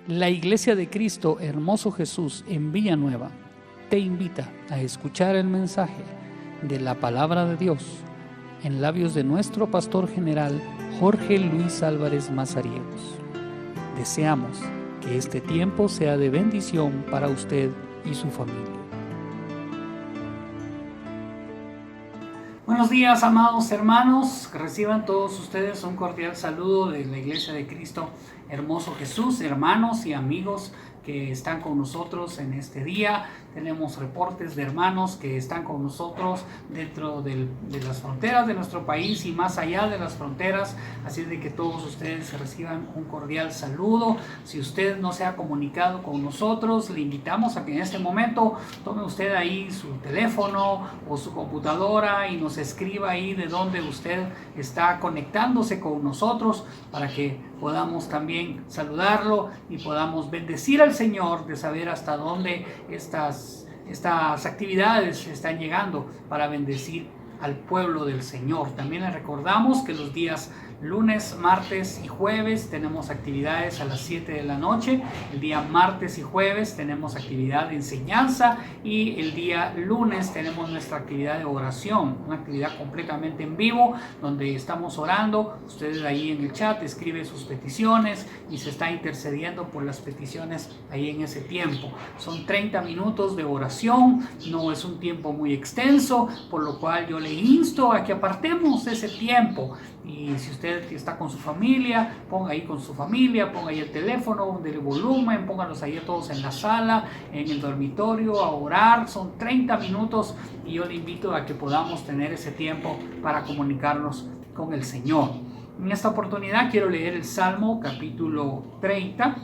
La Iglesia de Cristo Hermoso Jesús en Villanueva te invita a escuchar el mensaje de la Palabra de Dios en labios de nuestro pastor general Jorge Luis Álvarez Mazariegos. Deseamos que este tiempo sea de bendición para usted y su familia. Buenos días, amados hermanos, que reciban todos ustedes un cordial saludo de la Iglesia de Cristo Hermoso Jesús, hermanos y amigos que están con nosotros en este día. Tenemos reportes de hermanos que están con nosotros dentro de las fronteras de nuestro país y más allá de las fronteras, así de que todos ustedes reciban un cordial saludo. Si usted no se ha comunicado con nosotros, le invitamos a que en este momento tome usted ahí su teléfono o su computadora y nos escriba ahí de dónde usted está conectándose con nosotros para que podamos también saludarlo y podamos bendecir al Señor de saber hasta dónde estas actividades están llegando para bendecir al pueblo del Señor. También les recordamos que los días lunes, martes y jueves tenemos actividades a las 7 de la noche. El día martes y jueves tenemos actividad de enseñanza y el día lunes tenemos nuestra actividad de oración, una actividad completamente en vivo donde estamos orando. Ustedes ahí en el chat escriben sus peticiones y se está intercediendo por las peticiones ahí en ese tiempo. Son 30 minutos de oración, no es un tiempo muy extenso, por lo cual yo le insto a que apartemos ese tiempo. Y si usted está con su familia, ponga ahí con su familia, ponga ahí el teléfono, del volumen, póngalos ahí todos en la sala, en el dormitorio, a orar. Son 30 minutos y yo le invito a que podamos tener ese tiempo para comunicarnos con el Señor. En esta oportunidad quiero leer el Salmo capítulo 30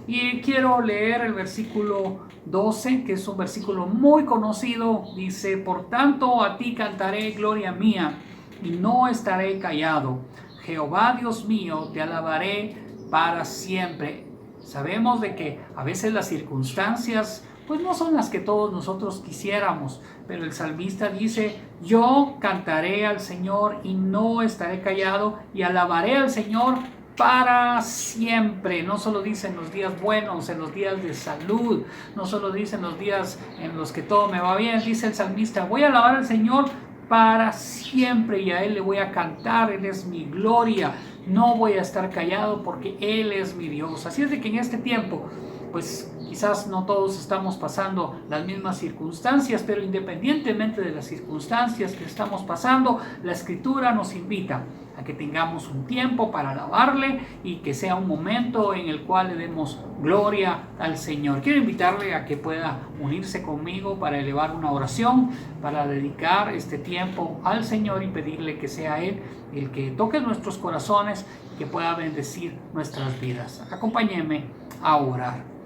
y quiero leer el versículo 12, que es un versículo muy conocido. Dice: por tanto a ti cantaré gloria mía y no estaré callado. Jehová Dios mío, te alabaré para siempre. Sabemos de que a veces las circunstancias pues no son las que todos nosotros quisiéramos, pero el salmista dice: yo cantaré al Señor y no estaré callado, y alabaré al Señor para siempre. No solo dice en los días buenos, en los días de salud, no solo dice en los días en los que todo me va bien. Dice el salmista: voy a alabar al Señor para siempre y a Él le voy a cantar. Él es mi gloria, no voy a estar callado porque Él es mi Dios. Así es de que en este tiempo pues quizás no todos estamos pasando las mismas circunstancias, pero independientemente de las circunstancias que estamos pasando, la Escritura nos invita a que tengamos un tiempo para alabarle y que sea un momento en el cual le demos gloria al Señor. Quiero invitarle a que pueda unirse conmigo para elevar una oración, para dedicar este tiempo al Señor y pedirle que sea Él el que toque nuestros corazones y que pueda bendecir nuestras vidas. Acompáñenme a orar.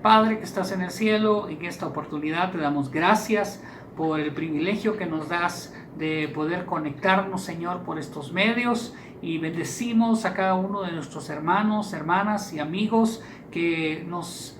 Padre que estás en el cielo, en esta oportunidad te damos gracias por el privilegio que nos das de poder conectarnos, Señor, por estos medios, y bendecimos a cada uno de nuestros hermanos, hermanas y amigos que nos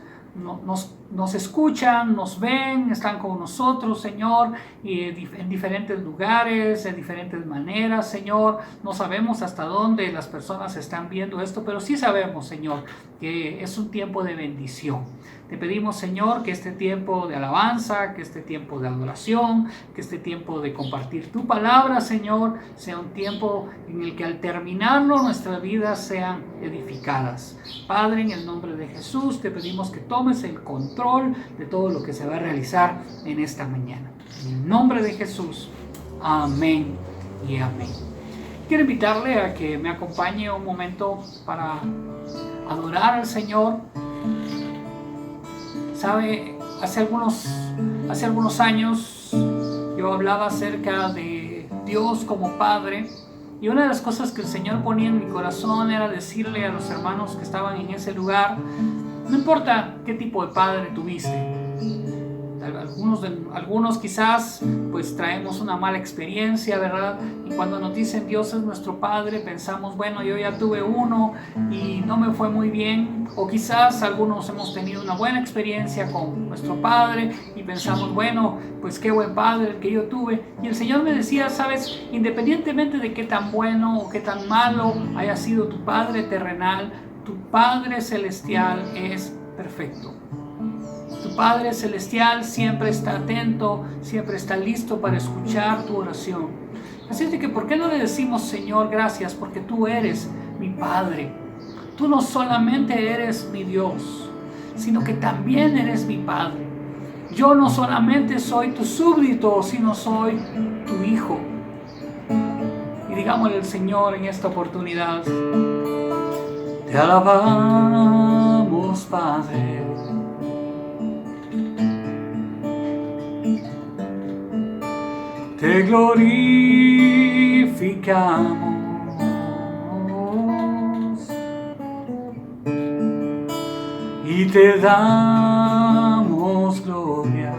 escuchan, nos ven, están con nosotros, Señor, y en diferentes lugares, de diferentes maneras, Señor. No sabemos hasta dónde las personas están viendo esto, pero sí sabemos, Señor, que es un tiempo de bendición. Te pedimos, Señor, que este tiempo de alabanza, que este tiempo de adoración, que este tiempo de compartir tu palabra, Señor, sea un tiempo en el que al terminarlo nuestras vidas sean edificadas. Padre, en el nombre de Jesús, te pedimos que tomes el control de todo lo que se va a realizar en esta mañana. En el nombre de Jesús, amén y amén. Quiero invitarle a que me acompañe un momento para adorar al Señor. Sabe, hace algunos años yo hablaba acerca de Dios como Padre, y una de las cosas que el Señor ponía en mi corazón era decirle a los hermanos que estaban en ese lugar: no importa qué tipo de padre tuviste. Algunos quizás pues traemos una mala experiencia, ¿verdad? Y cuando nos dicen Dios es nuestro Padre, pensamos, bueno, yo ya tuve uno y no me fue muy bien. O quizás algunos hemos tenido una buena experiencia con nuestro Padre y pensamos, bueno, pues qué buen Padre el que yo tuve. Y el Señor me decía: sabes, independientemente de qué tan bueno o qué tan malo haya sido tu Padre terrenal, tu Padre celestial es perfecto. Tu Padre Celestial siempre está atento, siempre está listo para escuchar tu oración. Así es que, ¿por qué no le decimos, Señor, gracias porque tú eres mi Padre? Tú no solamente eres mi Dios, sino que también eres mi Padre. Yo no solamente soy tu súbdito, sino soy tu hijo. Y digámosle al Señor en esta oportunidad: te alabamos, Padre. Te glorificamos y te damos gloria.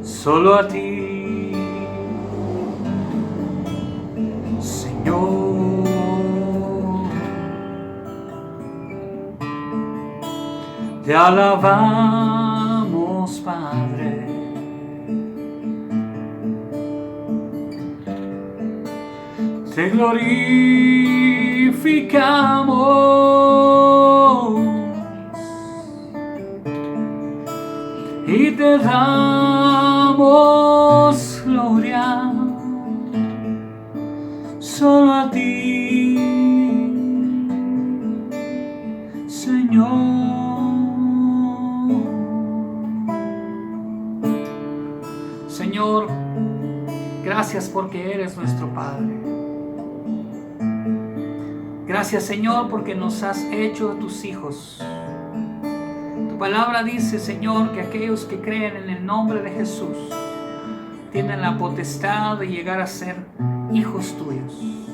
Solo a ti, Señor. Te alabamos, Padre. Te glorificamos y te damos gloria. Solo a ti, Señor. Señor, gracias porque eres nuestro Padre. Gracias, Señor, porque nos has hecho tus hijos. Tu palabra dice, Señor, que aquellos que creen en el nombre de Jesús tienen la potestad de llegar a ser hijos tuyos.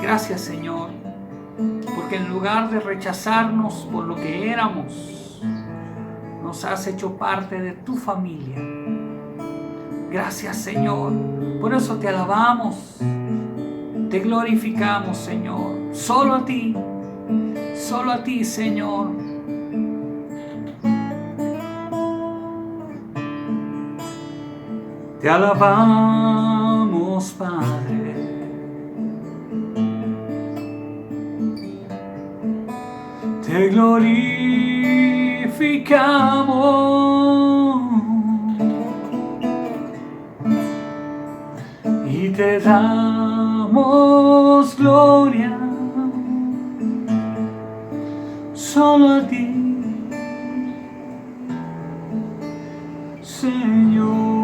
Gracias, Señor, porque en lugar de rechazarnos por lo que éramos, nos has hecho parte de tu familia. Gracias, Señor. Por eso te alabamos, te glorificamos, Señor. Solo a ti, Señor. Te alabamos, Padre. Te glorificamos y te damos gloria. Solo a ti, Señor.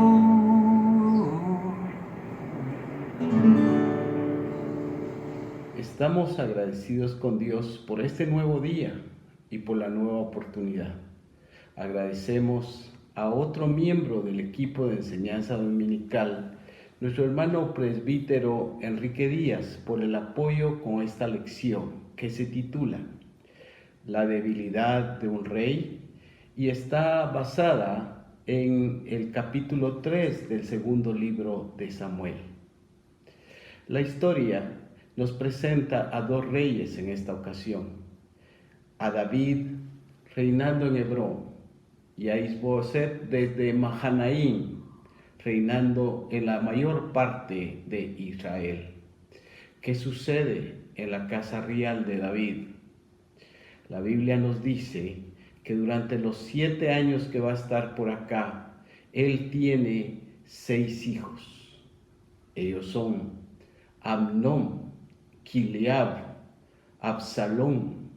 Estamos agradecidos con Dios por este nuevo día y por la nueva oportunidad. Agradecemos a otro miembro del equipo de enseñanza dominical, nuestro hermano presbítero Enrique Díaz, por el apoyo con esta lección que se titula La debilidad de un rey y está basada en el capítulo 3 del segundo libro de Samuel. La historia nos presenta a dos reyes en esta ocasión: a David reinando en Hebrón y a Isboset desde Mahanaim reinando en la mayor parte de Israel. ¿Qué sucede en la casa real de David? La Biblia nos dice que durante los 7 años que va a estar por acá, él tiene 6 hijos. Ellos son Amnón, Kileab, Absalón,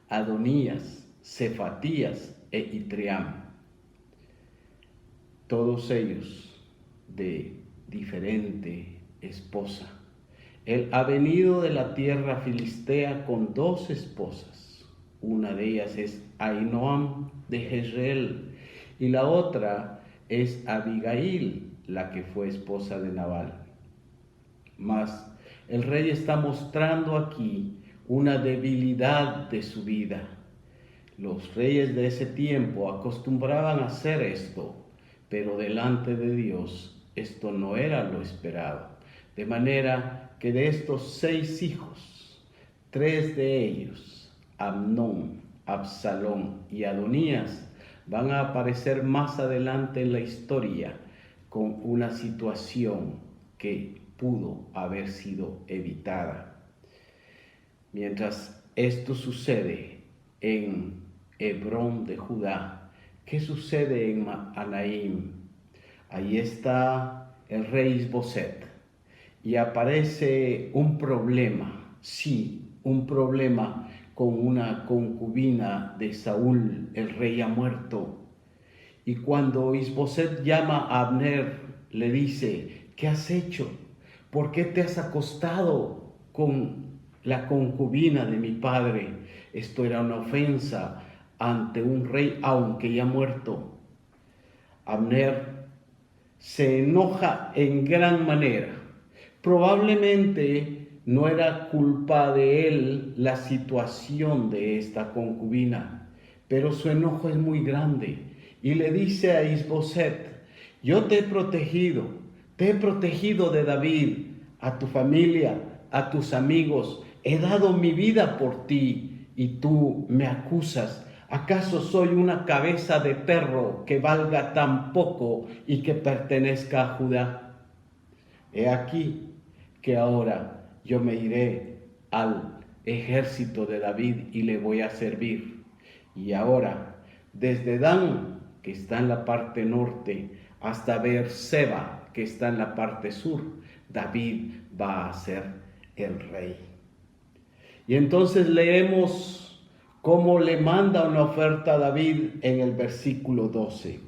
Adonías, Cefatías e Itream. Todos ellos de diferente esposa. Él ha venido de la tierra filistea con 2 esposas. Una de ellas es Ahinoam de Jezreel y la otra es Abigail, la que fue esposa de Nabal. Mas el rey está mostrando aquí una debilidad de su vida. Los reyes de ese tiempo acostumbraban a hacer esto, pero delante de Dios esto no era lo esperado. De manera que de estos 6 hijos, 3 de ellos, Amnón, Absalón y Adonías, van a aparecer más adelante en la historia con una situación que pudo haber sido evitada. Mientras esto sucede en Hebrón de Judá. ¿Qué sucede en Mahanaim? Ahí está el rey Isboset y aparece un problema, sí, un problema con una concubina de Saúl, el rey ha muerto. Y cuando Isboset llama a Abner, le dice: ¿qué has hecho? ¿Por qué te has acostado con la concubina de mi padre? Esto era una ofensa ante un rey, aunque ya muerto. Abner se enoja en gran manera. Probablemente no era culpa de él la situación de esta concubina, pero su enojo es muy grande y le dice a Isboset: yo te he protegido de David, a tu familia, a tus amigos, he dado mi vida por ti y tú me acusas. ¿Acaso soy una cabeza de perro que valga tan poco y que pertenezca a Judá? He aquí que ahora yo me iré al ejército de David y le voy a servir. Y ahora, desde Dan, que está en la parte norte, hasta Beerseba, que está en la parte sur, David va a ser el rey. Y entonces leemos cómo le manda una oferta a David en el versículo 12.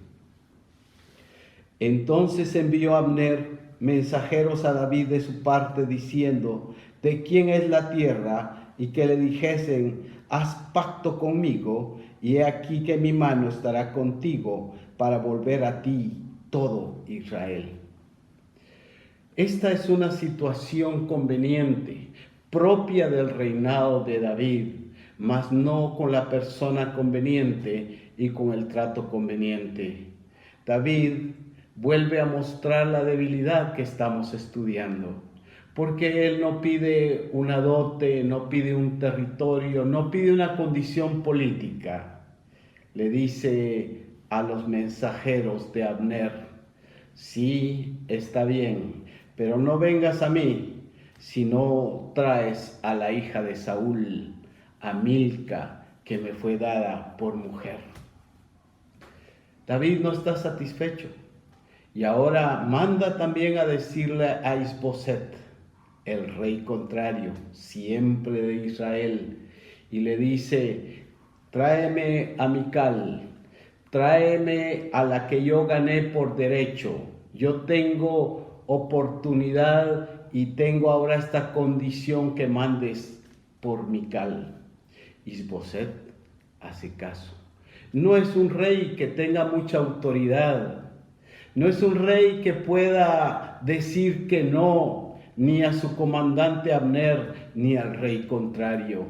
Entonces envió Abner mensajeros a David de su parte, diciendo: ¿de quién es la tierra? Y que le dijesen: haz pacto conmigo, y he aquí que mi mano estará contigo para volver a ti todo Israel. Esta es una situación conveniente, propia del reinado de David, mas no con la persona conveniente y con el trato conveniente. David vuelve a mostrar la debilidad que estamos estudiando, porque él no pide una dote, no pide un territorio, no pide una condición política. Le dice a los mensajeros de Abner: sí, está bien, pero no vengas a mí si no traes a la hija de Saúl, a Milca, que me fue dada por mujer. David no está satisfecho y ahora manda también a decirle a Isboset, el rey contrario, siempre de Israel, y le dice: tráeme a Mical, tráeme a la que yo gané por derecho. Yo tengo oportunidad y tengo ahora esta condición que mandes por Mical. Isboset hace caso. No es un rey que tenga mucha autoridad, no es un rey que pueda decir que no, ni a su comandante Abner, ni al rey contrario,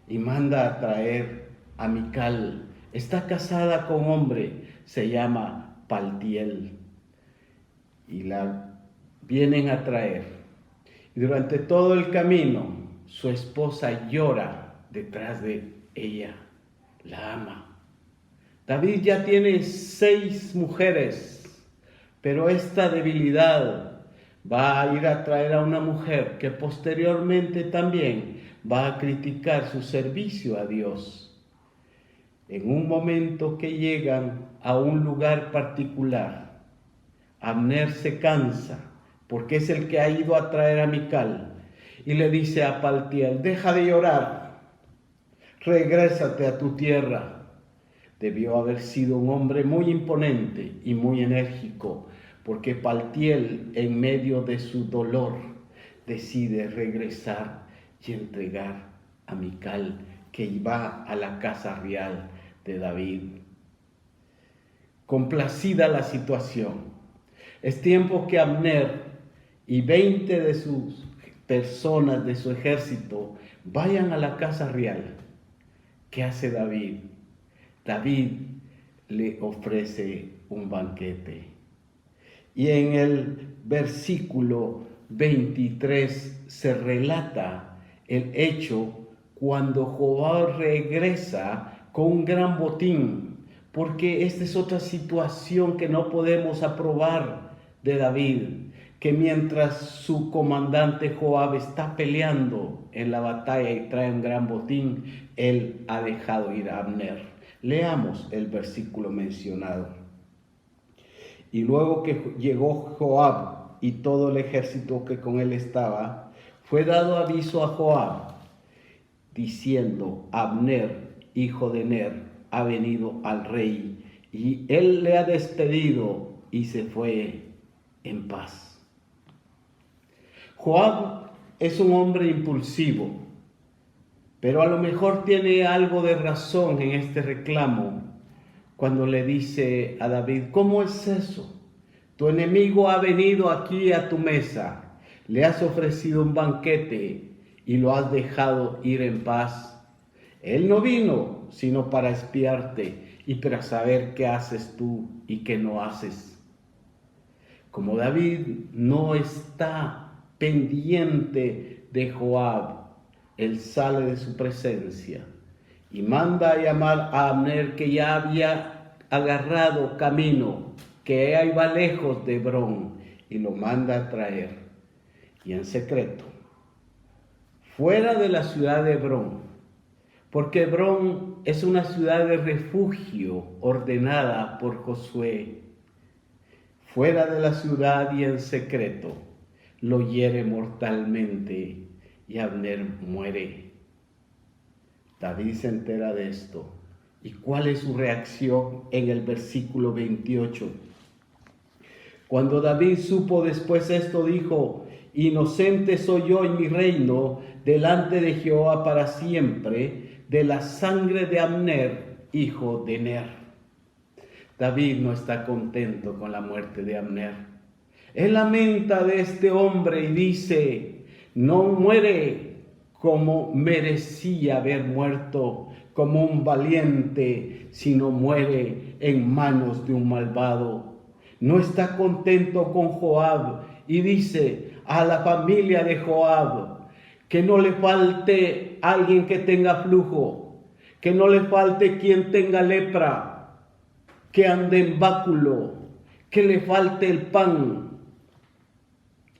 y manda a traer a Mical. Está casada con hombre, se llama Paltiel, y la vienen a traer. Y durante todo el camino, su esposa llora detrás de ella, la ama. David ya tiene 6 mujeres, pero esta debilidad va a ir a traer a una mujer que posteriormente también va a criticar su servicio a Dios. En un momento que llegan a un lugar particular, Abner se cansa porque es el que ha ido a traer a Mical y le dice a Paltiel: deja de llorar, regrésate a tu tierra. Debió haber sido un hombre muy imponente y muy enérgico, porque Paltiel, en medio de su dolor, decide regresar y entregar a Mical, que iba a la casa real de David. Complacida la situación, es tiempo que Abner y 20 de sus personas de su ejército vayan a la casa real. ¿Qué hace David? David le ofrece un banquete. Y en el versículo 23 se relata el hecho cuando Joab regresa con un gran botín, porque esta es otra situación que no podemos aprobar de David. que mientras su comandante Joab está peleando en la batalla y trae un gran botín, él ha dejado ir a Abner. Leamos el versículo mencionado. Y luego que llegó Joab y todo el ejército que con él estaba, fue dado aviso a Joab, diciendo: Abner, hijo de Ner, ha venido al rey, y él le ha despedido y se fue en paz. Joab es un hombre impulsivo, pero a lo mejor tiene algo de razón en este reclamo cuando le dice a David: ¿cómo es eso? Tu enemigo ha venido aquí a tu mesa, le has ofrecido un banquete y lo has dejado ir en paz. Él no vino sino para espiarte y para saber qué haces tú y qué no haces. Como David no está pendiente de Joab, él sale de su presencia y manda a llamar a Abner, que ya había agarrado camino, que iba lejos de Hebrón, y lo manda a traer. Y en secreto, fuera de la ciudad de Hebrón, porque Hebrón es una ciudad de refugio ordenada por Josué, fuera de la ciudad y en secreto, lo hiere mortalmente y Abner muere. David se entera de esto. ¿Y cuál es su reacción en el versículo 28? Cuando David supo después esto, dijo: inocente soy yo y mi reino delante de Jehová para siempre, de la sangre de Abner, hijo de Ner. David no está contento con la muerte de Abner. Él lamenta de este hombre y dice: no muere como merecía haber muerto, como un valiente, sino muere en manos de un malvado. No está contento con Joab y dice a la familia de Joab que no le falte alguien que tenga flujo, que no le falte quien tenga lepra, que ande en báculo, que le falte el pan.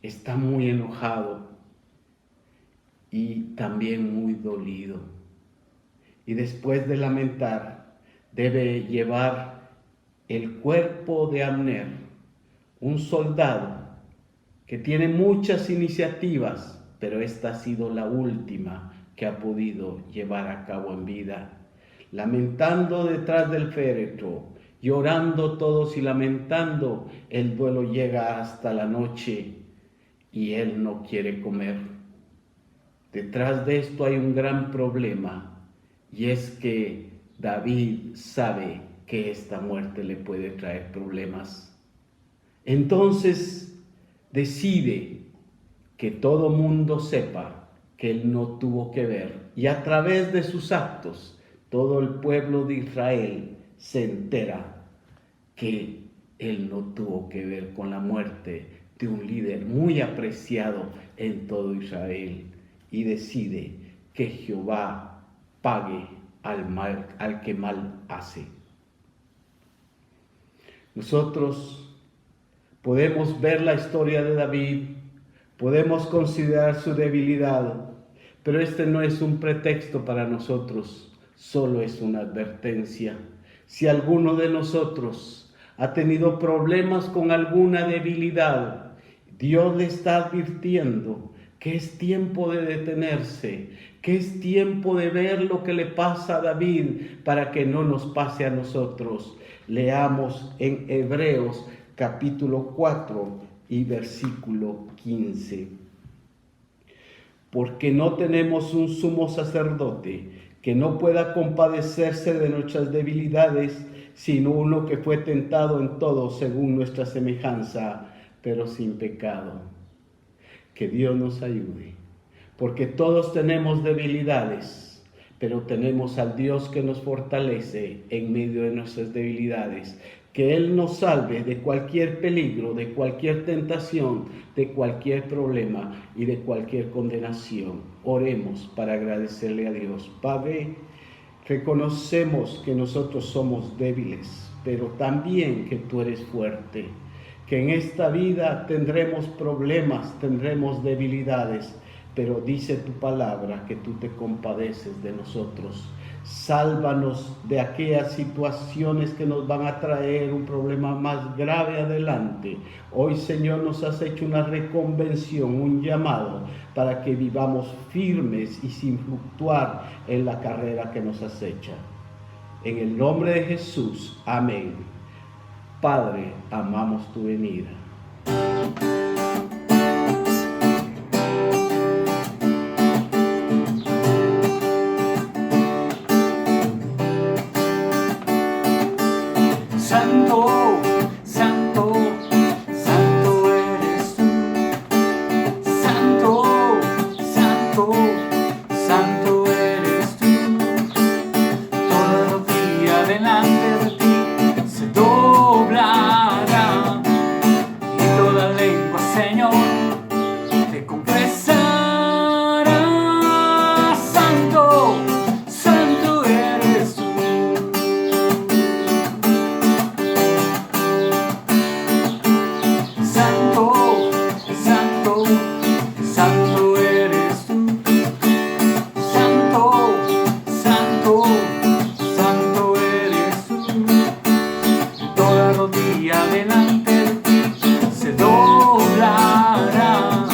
Está muy enojado y también muy dolido. Y después de lamentar, debe llevar el cuerpo de Abner, un soldado que tiene muchas iniciativas, pero esta ha sido la última que ha podido llevar a cabo en vida. Lamentando detrás del féretro, llorando todos y lamentando, el duelo llega hasta la noche y él no quiere comer. Detrás de esto hay un gran problema, y es que David sabe que esta muerte le puede traer problemas. Entonces decide que todo mundo sepa que él no tuvo que ver, y a través de sus actos todo el pueblo de Israel se entera que él no tuvo que ver con la muerte de un líder muy apreciado en todo Israel, y decide que Jehová pague al que mal hace. Nosotros podemos ver la historia de David, podemos considerar su debilidad, pero este no es un pretexto para nosotros, solo es una advertencia. Si alguno de nosotros ha tenido problemas con alguna debilidad, Dios le está advirtiendo que es tiempo de detenerse, que es tiempo de ver lo que le pasa a David para que no nos pase a nosotros. Leamos en Hebreos capítulo 4 y versículo 15. Porque no tenemos un sumo sacerdote que no pueda compadecerse de nuestras debilidades, sino uno que fue tentado en todo según nuestra semejanza, pero sin pecado. Que Dios nos ayude, porque todos tenemos debilidades, pero tenemos al Dios que nos fortalece en medio de nuestras debilidades. Que Él nos salve de cualquier peligro, de cualquier tentación, de cualquier problema y de cualquier condenación. Oremos para agradecerle a Dios. Padre, reconocemos que nosotros somos débiles, pero también que tú eres fuerte. que en esta vida tendremos problemas, tendremos debilidades, pero dice tu palabra que tú te compadeces de nosotros. Sálvanos de aquellas situaciones que nos van a traer un problema más grave adelante. Hoy, Señor, nos has hecho una reconvención, un llamado para que vivamos firmes y sin fluctuar en la carrera que nos has hecho. En el nombre de Jesús, amén. Padre, amamos tu venida. Santo, santo, santo eres tú. Santo, santo, santo eres tú. Toda rodilla delante de ti se doblará y toda lengua, Señor, te confesará. Santo, santo eres tú. Santo, santo, santo eres tú. Santo, santo, santo eres tú. Toda rodilla delante de ti se doblará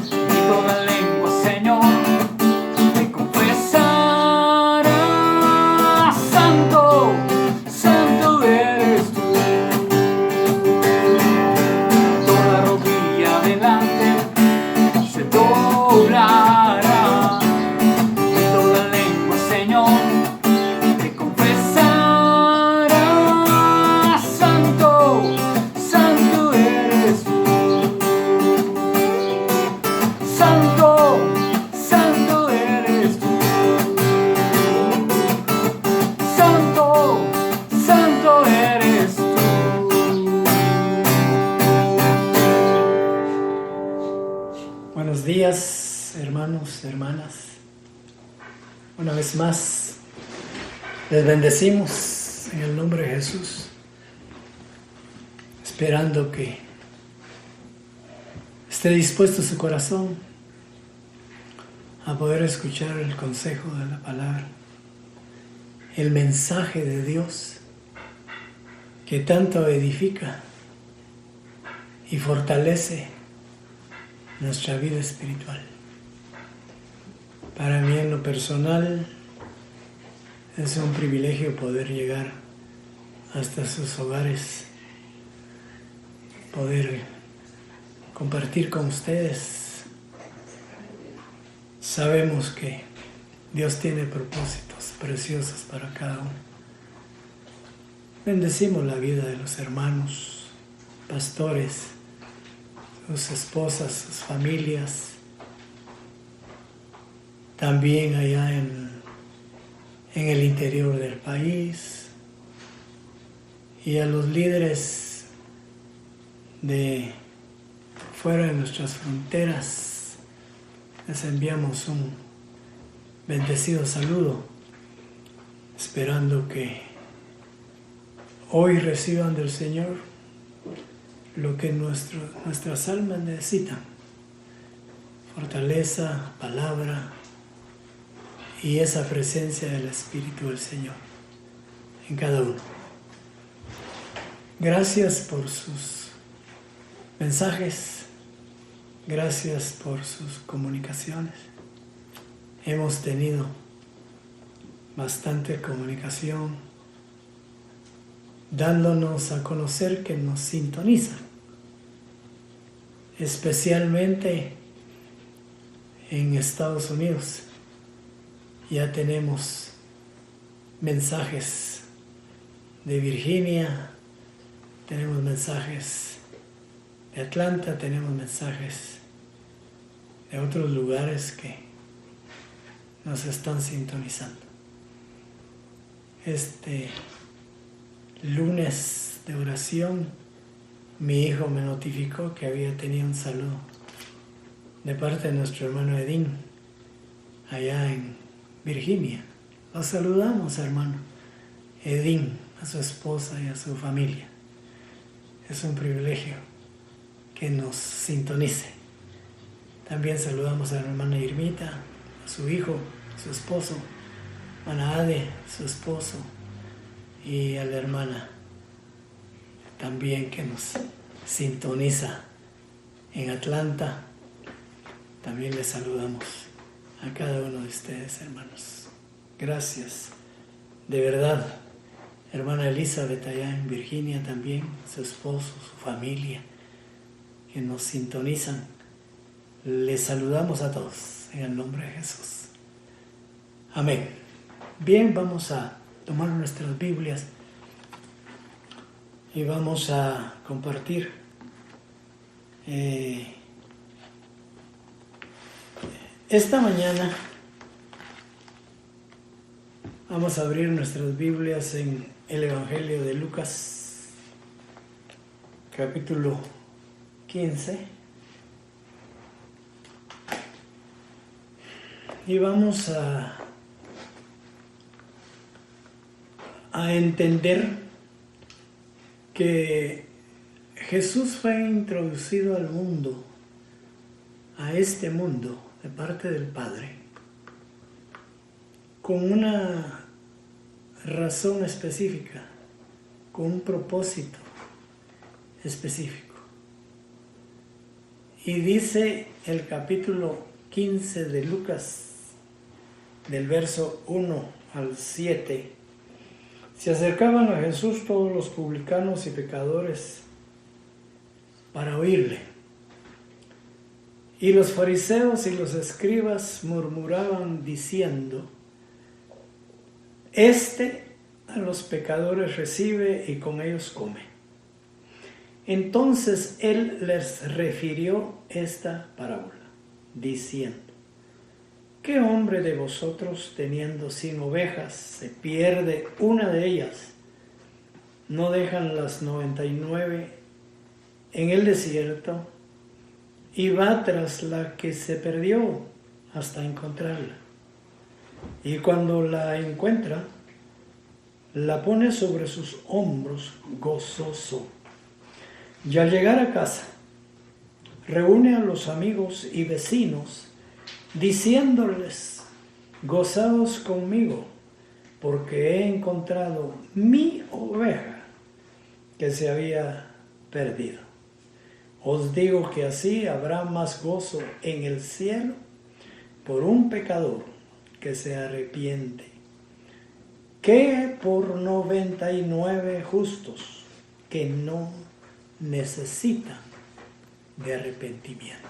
y toda lengua, Señor, te confesará. Santo, santo eres tú. Toda rodilla delante se doblará y toda lengua, Señor, te confesará. Santo, santo eres tú. Santo, santo eres tú. Santo, santo eres tú. Buenos días, hermanos, hermanas. Una vez más, les bendecimos en el nombre de Jesús, esperando que esté dispuesto su corazón a poder escuchar el consejo de la palabra, el mensaje de Dios que tanto edifica y fortalece nuestra vida espiritual. Para mí, en lo personal, es un privilegio poder llegar hasta sus hogares, poder compartir con ustedes. Sabemos que Dios tiene propósitos preciosos para cada uno. Bendecimos la vida de los hermanos, pastores, sus esposas, sus familias, también allá en el interior del país, y a los líderes de fuera de nuestras fronteras. Les enviamos un bendecido saludo, esperando que hoy reciban del Señor lo que nuestras almas necesitan: fortaleza, palabra y esa presencia del Espíritu del Señor en cada uno. Gracias por sus mensajes, gracias por sus comunicaciones. Hemos tenido bastante comunicación, dándonos a conocer que nos sintonizan, especialmente en Estados Unidos. Ya tenemos mensajes de Virginia, tenemos mensajes de Atlanta, tenemos mensajes de otros lugares que nos están sintonizando. Este lunes de oración, mi hijo me notificó que había tenido un saludo de parte de nuestro hermano Edín, allá en Virginia. Los saludamos, hermano Edín, a su esposa y a su familia. Es un privilegio que nos sintonice. También saludamos a la hermana Irmita, a su hijo, su esposo, a Ana Ade, su esposo, y a la hermana también que nos sintoniza en Atlanta. También les saludamos a cada uno de ustedes, hermanos. Gracias. De verdad, hermana Elizabeth allá en Virginia también, su esposo, su familia, que nos sintonizan. Les saludamos a todos en el nombre de Jesús. Amén. Bien, vamos a tomar nuestras Biblias y vamos a compartir esta mañana. Vamos a abrir nuestras Biblias en el Evangelio de Lucas, capítulo 15. Y vamos a entender que Jesús fue introducido al mundo, a este mundo, de parte del Padre, con una razón específica, con un propósito específico. Y dice el capítulo 15 de Lucas, del verso 1 al 7, se acercaban a Jesús todos los publicanos y pecadores para oírle. Y los fariseos y los escribas murmuraban diciendo: Este a los pecadores recibe y con ellos come. Entonces él les refirió esta parábola, diciendo: ¿Qué hombre de vosotros, teniendo 100 ovejas, se pierde una de ellas? ¿No dejan las 99 en el desierto y va tras la que se perdió hasta encontrarla? Y cuando la encuentra, la pone sobre sus hombros gozoso. Y al llegar a casa, reúne a los amigos y vecinos, diciéndoles: Gozaos conmigo, porque he encontrado mi oveja que se había perdido. Os digo que así habrá más gozo en el cielo por un pecador que se arrepiente, que por 99 justos que no necesitan de arrepentimiento.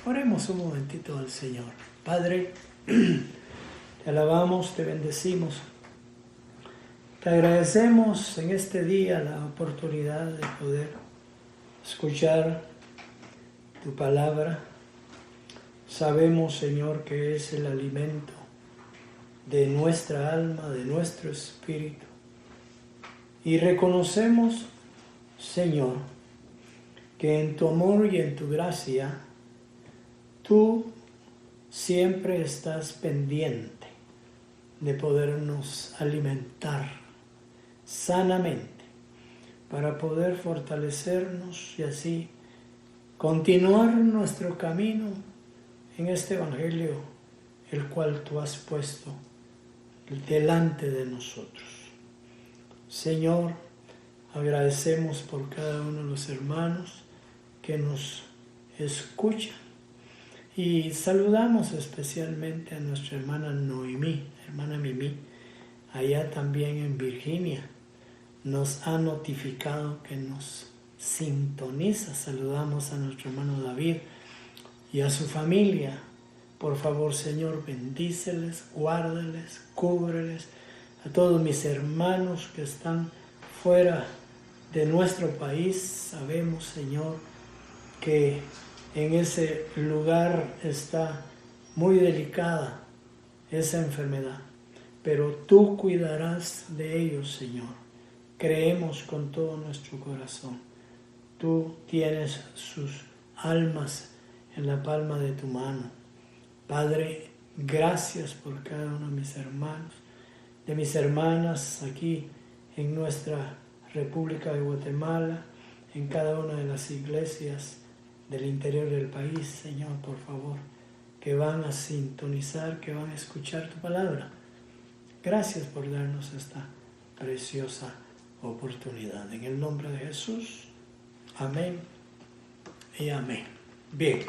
Oremos un momentito al Señor. Padre, te alabamos, te bendecimos. Te agradecemos en este día la oportunidad de poder escuchar tu palabra. Sabemos, Señor, que es el alimento de nuestra alma, de nuestro espíritu. Y reconocemos, Señor, que en tu amor y en tu gracia, tú siempre estás pendiente de podernos alimentar sanamente para poder fortalecernos y así continuar nuestro camino en este Evangelio, el cual tú has puesto delante de nosotros. Señor, agradecemos por cada uno de los hermanos que nos escuchan y saludamos especialmente a nuestra hermana Noemí, hermana Mimi, allá también en Virginia. Nos ha notificado que nos sintoniza. Saludamos a nuestro hermano David y a su familia. Por favor, Señor, bendíceles, guárdales, cúbreles. A todos mis hermanos que están fuera de nuestro país, sabemos, Señor, que en ese lugar está muy delicada esa enfermedad, pero tú cuidarás de ellos, Señor. Creemos con todo nuestro corazón. Tú tienes sus almas en la palma de tu mano. Padre, gracias por cada uno de mis hermanos, de mis hermanas aquí en nuestra República de Guatemala, en cada una de las iglesias del interior del país, Señor, por favor, que van a sintonizar, que van a escuchar tu palabra. Gracias por darnos esta preciosa oportunidad. En el nombre de Jesús, amén y amén. Bien,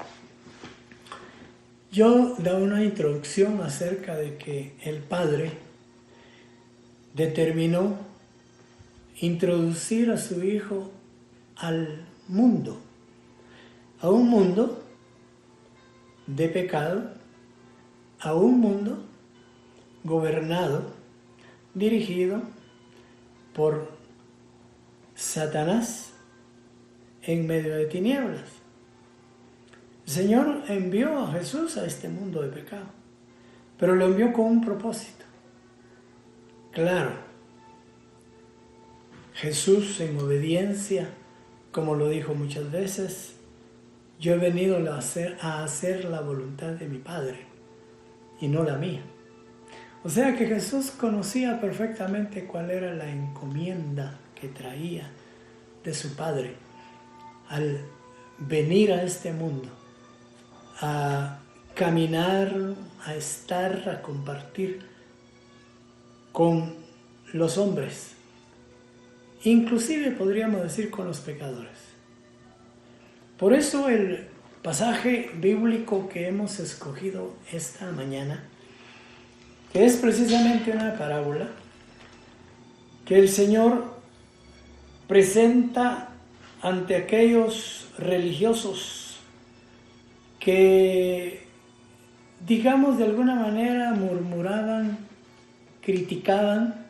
yo daba una introducción acerca de que el Padre determinó introducir a su Hijo al mundo, a un mundo de pecado, a un mundo gobernado, dirigido por Satanás en medio de tinieblas. El Señor envió a Jesús a este mundo de pecado, pero lo envió con un propósito. Claro, Jesús en obediencia, como lo dijo muchas veces, yo he venido a hacer la voluntad de mi Padre y no la mía. O sea que Jesús conocía perfectamente cuál era la encomienda que traía de su Padre al venir a este mundo, a caminar, a estar, a compartir con los hombres, inclusive podríamos decir con los pecadores. Por eso el pasaje bíblico que hemos escogido esta mañana, que es precisamente una parábola que el Señor presenta ante aquellos religiosos que, digamos, de alguna manera murmuraban, criticaban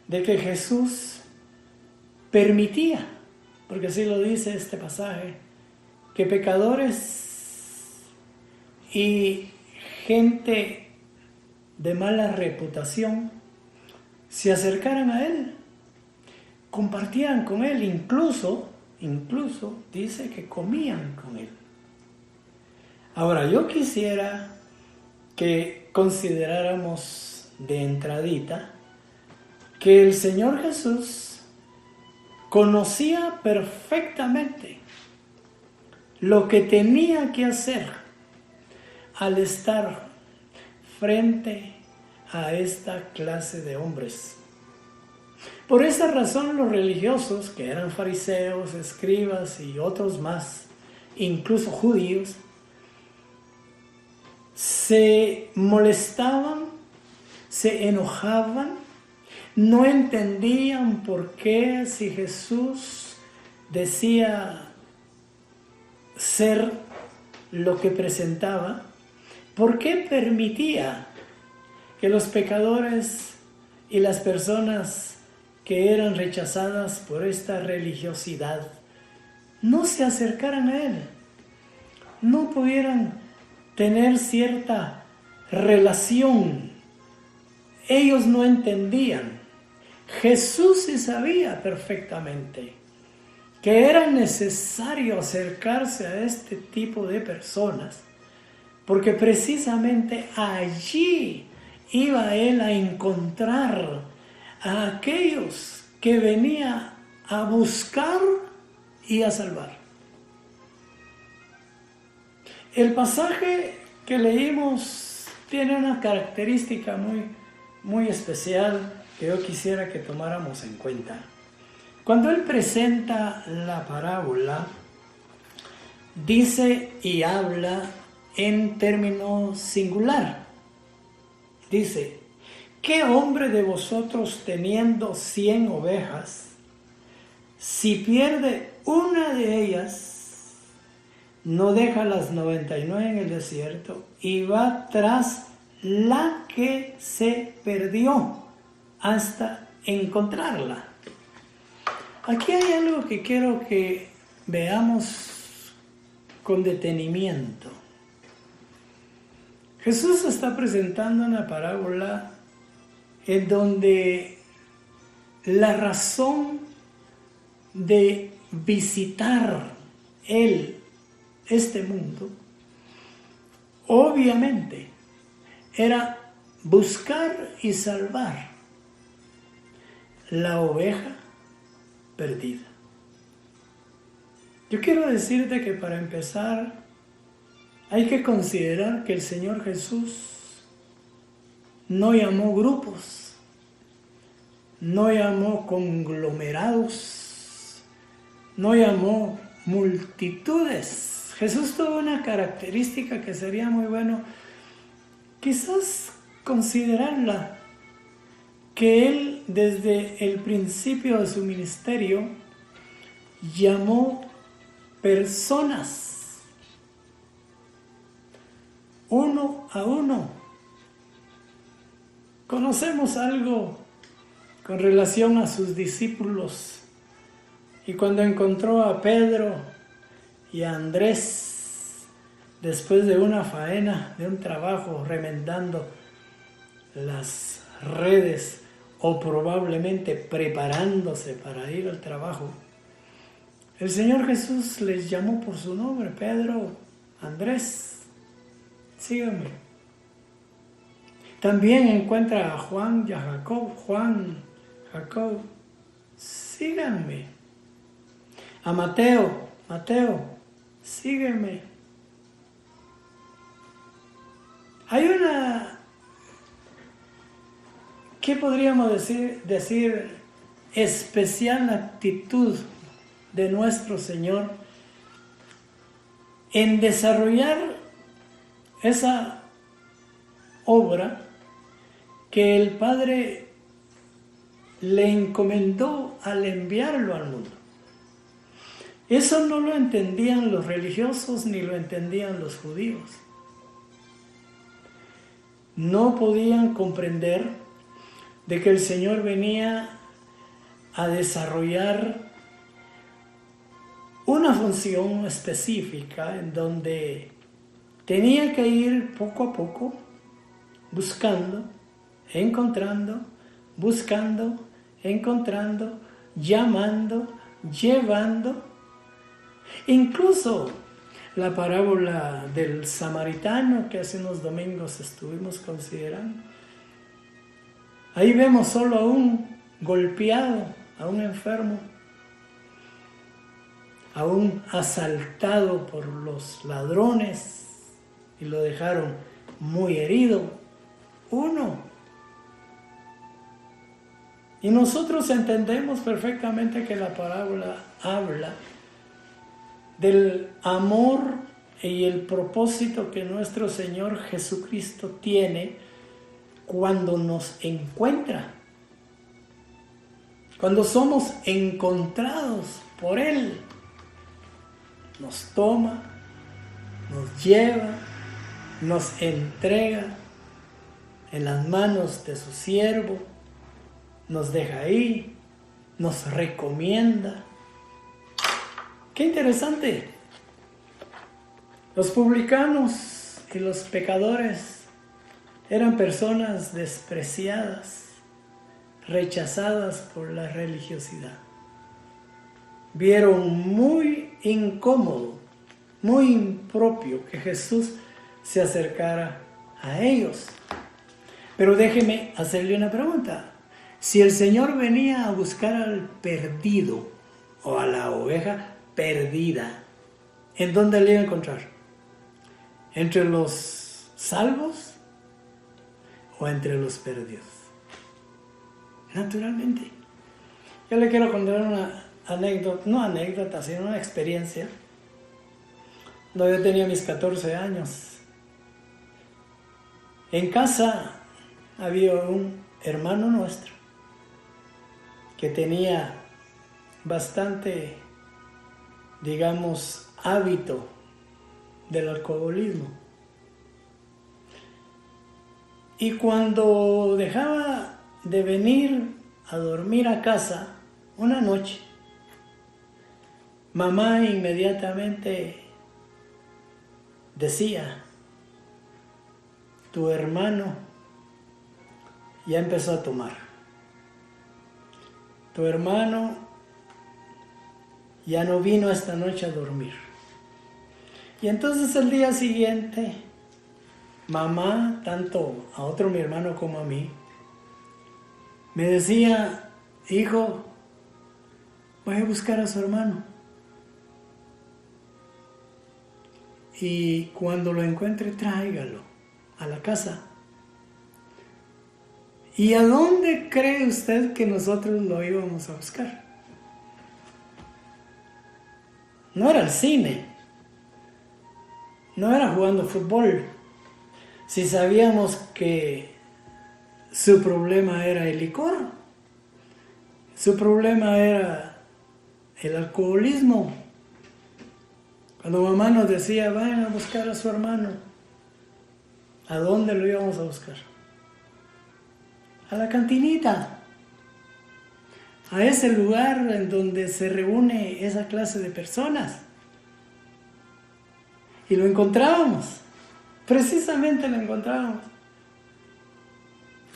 de que Jesús permitía, porque así lo dice este pasaje, que pecadores y gente de mala reputación se acercaran a Él, compartieran con Él, incluso dice que comían con Él. Ahora, yo quisiera que consideráramos de entradita que el Señor Jesús conocía perfectamente lo que tenía que hacer al estar frente a esta clase de hombres. Por esa razón los religiosos, que eran fariseos, escribas y otros más, incluso judíos, se molestaban, se enojaban, no entendían por qué, si Jesús decía ser lo que presentaba, ¿por qué permitía que los pecadores y las personas que eran rechazadas por esta religiosidad no se acercaran a Él, no pudieran tener cierta relación? Ellos no entendían. Jesús sí sabía perfectamente que era necesario acercarse a este tipo de personas, porque precisamente allí iba Él a encontrar a aquellos que venía a buscar y a salvar. El pasaje que leímos tiene una característica muy especial que yo quisiera que tomáramos en cuenta. Cuando Él presenta la parábola, dice y habla en término singular. Dice: ¿qué hombre de vosotros, teniendo 100 ovejas, si pierde una de ellas, no deja las 99 en el desierto y va tras la que se perdió hasta encontrarla? Aquí hay algo que quiero que veamos con detenimiento. Jesús está presentando una parábola en donde la razón de visitar Él este mundo, obviamente, era buscar y salvar la oveja perdida. Yo quiero decirte que para empezar hay que considerar que el Señor Jesús no llamó grupos, no llamó conglomerados, no llamó multitudes. Jesús tuvo una característica que sería muy bueno quizás considerarla, que Él desde el principio de su ministerio llamó personas, uno a uno. Conocemos algo con relación a sus discípulos, y cuando encontró a Pedro y a Andrés, después de una faena, de un trabajo remendando las redes o probablemente preparándose para ir al trabajo, el Señor Jesús les llamó por su nombre: Pedro, Andrés, síganme. También encuentra a Juan y a Jacob: Juan, Jacob, síganme. A Mateo: Mateo, sígueme. Hay una, ¿qué podríamos decir? Especial actitud de nuestro Señor en desarrollar esa obra que el Padre le encomendó al enviarlo al mundo. Eso no lo entendían los religiosos ni lo entendían los judíos. No podían comprender de que el Señor venía a desarrollar una función específica en donde tenía que ir poco a poco buscando, encontrando, buscando, encontrando, llamando, llevando. Incluso la parábola del samaritano que hace unos domingos estuvimos considerando. Ahí vemos solo a un golpeado, a un enfermo, a un asaltado por los ladrones y lo dejaron muy herido. Uno. Y nosotros entendemos perfectamente que la parábola habla del amor y el propósito que nuestro Señor Jesucristo tiene cuando nos encuentra, cuando somos encontrados por Él. Nos toma, nos lleva, nos entrega en las manos de su siervo, nos deja ahí, nos recomienda. ¡Qué interesante! Los publicanos y los pecadores eran personas despreciadas, rechazadas por la religiosidad. Vieron muy incómodo, muy impropio que Jesús se acercara a ellos. Pero déjeme hacerle una pregunta. Si el Señor venía a buscar al perdido o a la oveja perdida, ¿en dónde le iba a encontrar? ¿Entre los salvos o entre los perdidos? Naturalmente. Yo le quiero contar una anécdota, no anécdota, sino una experiencia. Cuando yo tenía mis 14 años, en casa había un hermano nuestro que tenía bastante, digamos, hábito del alcoholismo. Y cuando dejaba de venir a dormir a casa una noche, mamá inmediatamente decía: tu hermano ya empezó a tomar. Tu hermano ya no vino esta noche a dormir. Y entonces el día siguiente, mamá, tanto a otro mi hermano como a mí, me decía: hijo, voy a buscar a su hermano. y cuando lo encuentre tráigalo a la casa. ¿Y a dónde cree usted que nosotros lo íbamos a buscar? No era al cine, no era jugando fútbol. Si sabíamos que su problema era el licor, su problema era el alcoholismo. Cuando mamá nos decía, vayan a buscar a su hermano, ¿a dónde lo íbamos a buscar? A la cantinita, a ese lugar en donde se reúne esa clase de personas. Y lo encontrábamos, precisamente lo encontrábamos.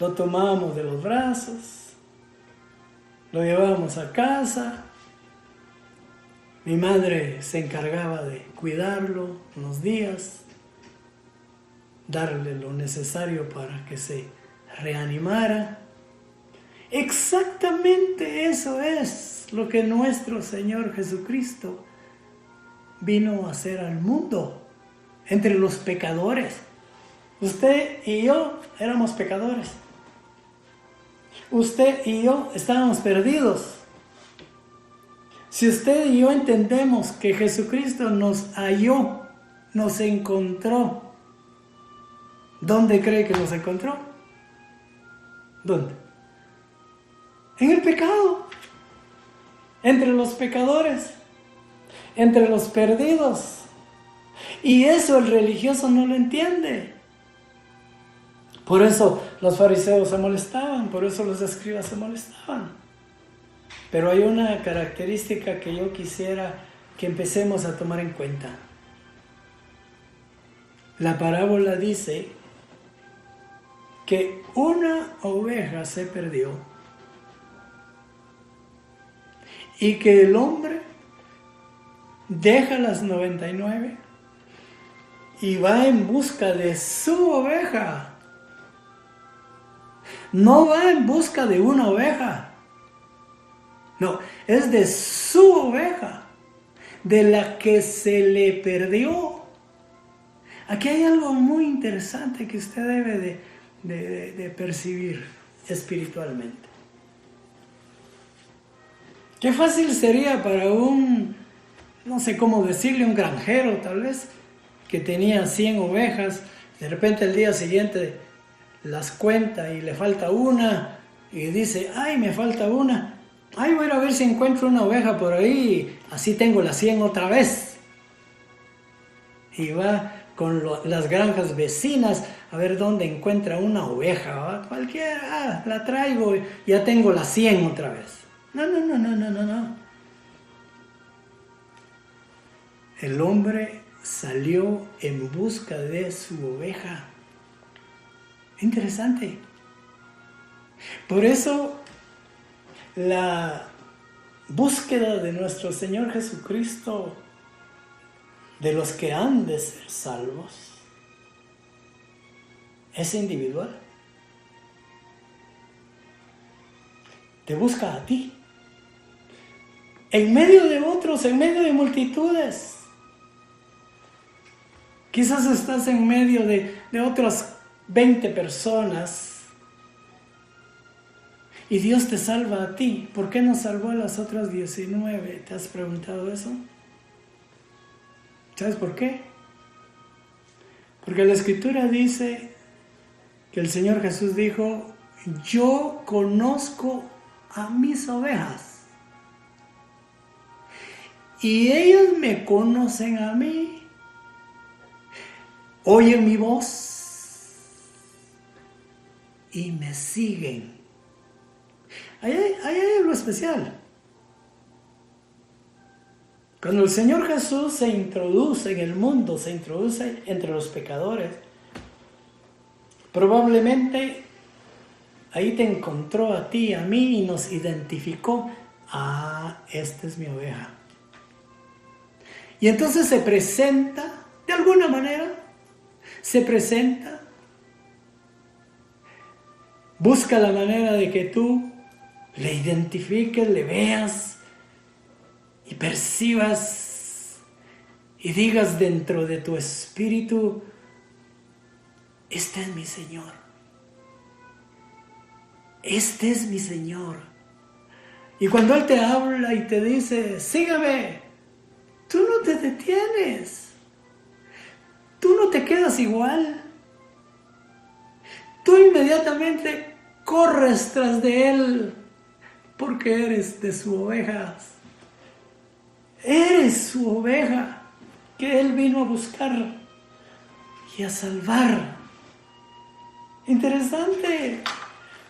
Lo tomábamos de los brazos, lo llevábamos a casa. Mi madre se encargaba de cuidarlo unos días, darle lo necesario para que se reanimara. Exactamente eso es lo que nuestro Señor Jesucristo vino a hacer al mundo, entre los pecadores. Usted y yo éramos pecadores. Usted y yo estábamos perdidos. Si usted y yo entendemos que Jesucristo nos halló, nos encontró, ¿dónde cree que nos encontró? ¿Dónde? En el pecado, entre los pecadores, entre los perdidos. Y eso el religioso no lo entiende. Por eso los fariseos se molestaban, por eso los escribas se molestaban. Pero hay una característica que yo quisiera que empecemos a tomar en cuenta. La parábola dice que una oveja se perdió y que el hombre deja las 99 y va en busca de su oveja. No va en busca de una oveja. No, es de su oveja, de la que se le perdió. Aquí hay algo muy interesante que usted debe de percibir espiritualmente. Qué fácil sería para un, no sé cómo decirle, un granjero tal vez, que tenía 100 ovejas, de repente el día siguiente las cuenta y le falta una, y dice, ay, me falta una. Ay, voy a ir a ver si encuentro una oveja por ahí, así tengo las 100 otra vez. Y va con las granjas vecinas a ver dónde encuentra una oveja. ¿Va? Cualquiera, la traigo, ya tengo las 100 otra vez. No. El hombre salió en busca de su oveja. Interesante. Por eso la búsqueda de nuestro Señor Jesucristo, de los que han de ser salvos, es individual. Te busca a ti, en medio de otros, en medio de multitudes. Quizás estás en medio de otras 20 personas y Dios te salva a ti. ¿Por qué no salvó a las otras 19? ¿Te has preguntado eso? ¿Sabes por qué? Porque la Escritura dice que el Señor Jesús dijo, yo conozco a mis ovejas y ellas me conocen a mí, oyen mi voz y me siguen. Ahí hay algo especial. Cuando el Señor Jesús se introduce en el mundo, se introduce entre los pecadores, probablemente ahí te encontró a ti, a mí, y nos identificó. Ah, esta es mi oveja. Y entonces se presenta, de alguna manera, se presenta, busca la manera de que tú le identifiques, le veas y percibas y digas dentro de tu espíritu: este es mi Señor. Este es mi Señor. Y cuando Él te habla y te dice: sígueme, tú no te detienes. Tú no te quedas igual. Tú inmediatamente corres tras de Él, porque eres de sus ovejas. Eres su oveja que Él vino a buscar y a salvar. Interesante.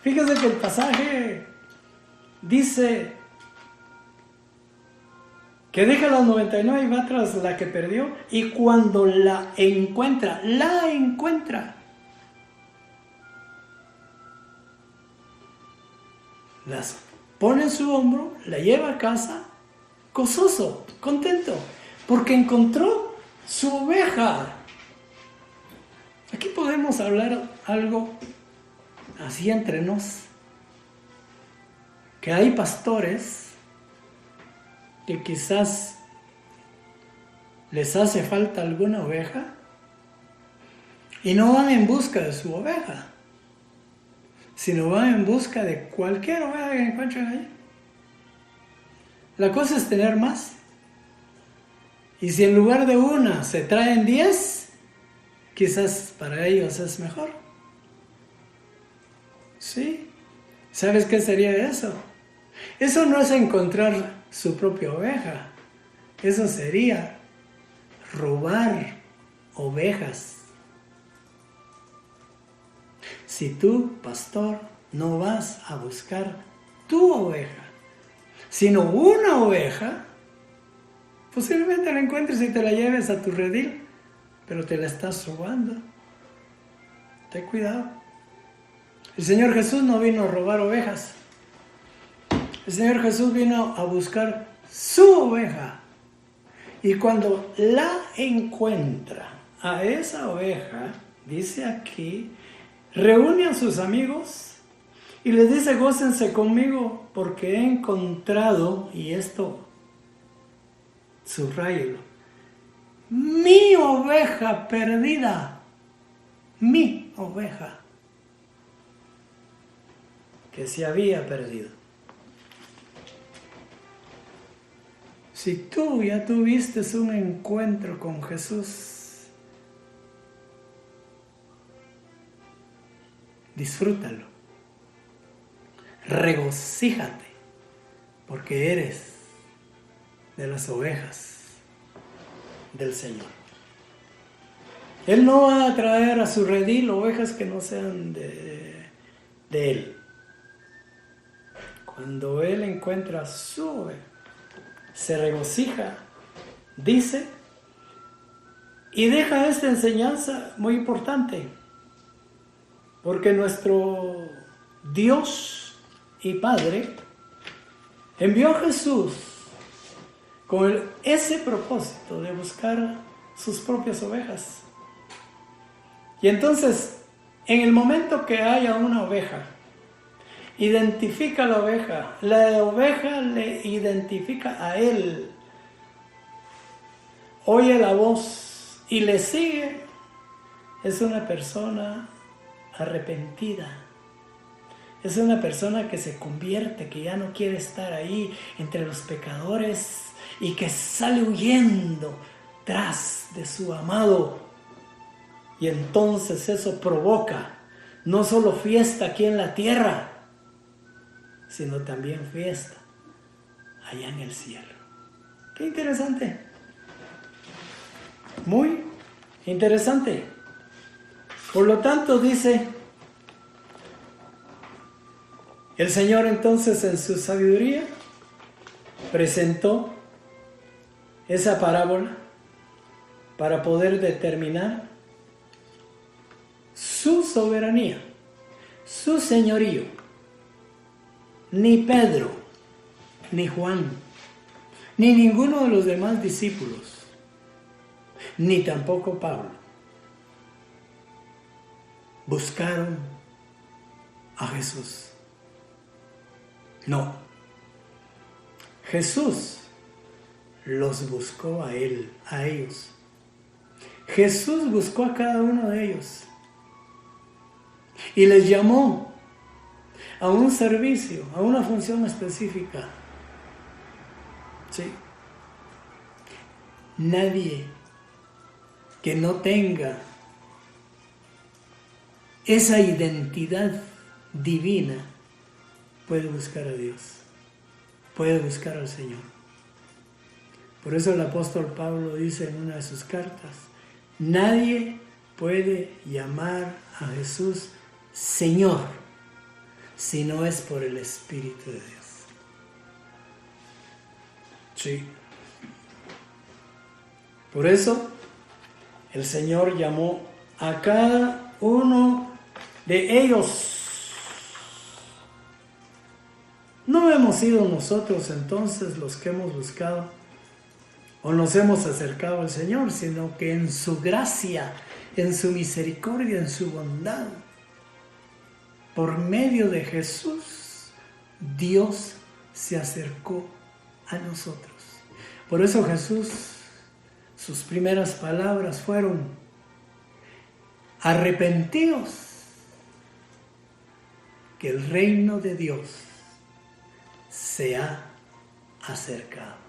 Fíjese que el pasaje dice que deja las 99 y va tras la que perdió, y cuando la encuentra, las pone en su hombro, la lleva a casa, gozoso, contento, porque encontró su oveja. Aquí podemos hablar algo así entre nos, que hay pastores que quizás les hace falta alguna oveja y no van en busca de su oveja, sino van en busca de cualquier oveja que encuentren ahí. La cosa es tener más. Y si en lugar de una se traen 10, quizás para ellos es mejor. ¿Sí? ¿Sabes qué sería eso? Eso no es encontrar su propia oveja. Eso sería robar ovejas. Si tú, pastor, no vas a buscar tu oveja, sino una oveja, posiblemente la encuentres y te la lleves a tu redil, pero te la estás robando. Ten cuidado. El Señor Jesús no vino a robar ovejas. El Señor Jesús vino a buscar su oveja. Y cuando la encuentra, a esa oveja, dice aquí, reúne a sus amigos y les dice: gócense conmigo porque he encontrado, y esto subráyelo, mi oveja perdida, mi oveja que se había perdido. Si tú ya tuviste un encuentro con Jesús, disfrútalo, regocíjate, porque eres de las ovejas del Señor. Él no va a traer a su redil ovejas que no sean de Él. Cuando Él encuentra su oveja, se regocija, dice, y deja esta enseñanza muy importante, porque nuestro Dios y Padre envió a Jesús con ese propósito de buscar sus propias ovejas. Y entonces, en el momento que haya una oveja, identifica a la oveja le identifica a Él, oye la voz y le sigue, es una persona arrepentida. Es una persona que se convierte, que ya no quiere estar ahí entre los pecadores y que sale huyendo tras de su amado. Y entonces eso provoca no solo fiesta aquí en la tierra, sino también fiesta allá en el cielo. ¡Qué interesante! Muy interesante. Por lo tanto, dice el Señor, entonces en su sabiduría presentó esa parábola para poder determinar su soberanía, su señorío. Ni Pedro, ni Juan, ni ninguno de los demás discípulos, ni tampoco Pablo, buscaron a Jesús. No. Jesús los buscó a ellos. Jesús buscó a cada uno de ellos y les llamó a un servicio, a una función específica. ¿Sí? Nadie que no tenga esa identidad divina puede buscar a Dios, puede buscar al Señor. Por eso el apóstol Pablo dice en una de sus cartas, nadie puede llamar a Jesús Señor si no es por el Espíritu de Dios. Sí. Por eso el Señor llamó a cada uno de ellos. No hemos sido nosotros entonces los que hemos buscado o nos hemos acercado al Señor, sino que en su gracia, en su misericordia, en su bondad, por medio de Jesús, Dios se acercó a nosotros. Por eso Jesús, sus primeras palabras fueron: arrepentíos, que el reino de Dios se ha acercado.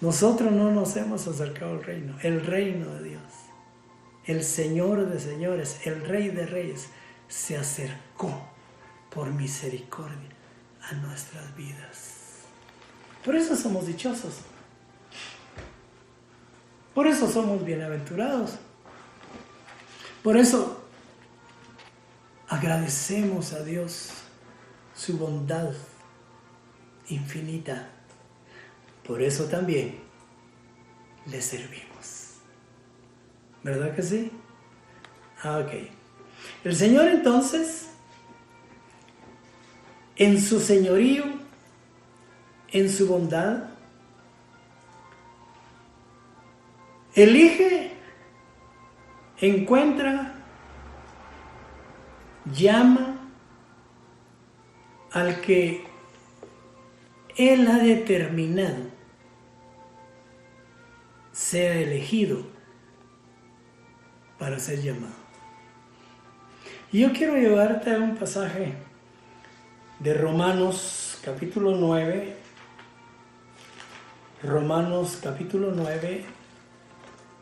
Nosotros no nos hemos acercado al reino, el reino de Dios, el Señor de señores, el Rey de reyes, se acercó por misericordia a nuestras vidas. Por eso somos dichosos. Por eso somos bienaventurados. Por eso agradecemos a Dios su bondad infinita. Por eso también le servimos. ¿Verdad que sí? Ok. El Señor entonces, en su señorío, en su bondad, elige, encuentra, llama al que Él ha determinado sea elegido para ser llamado. Y yo quiero llevarte a un pasaje de Romanos capítulo 9, Romanos capítulo 9,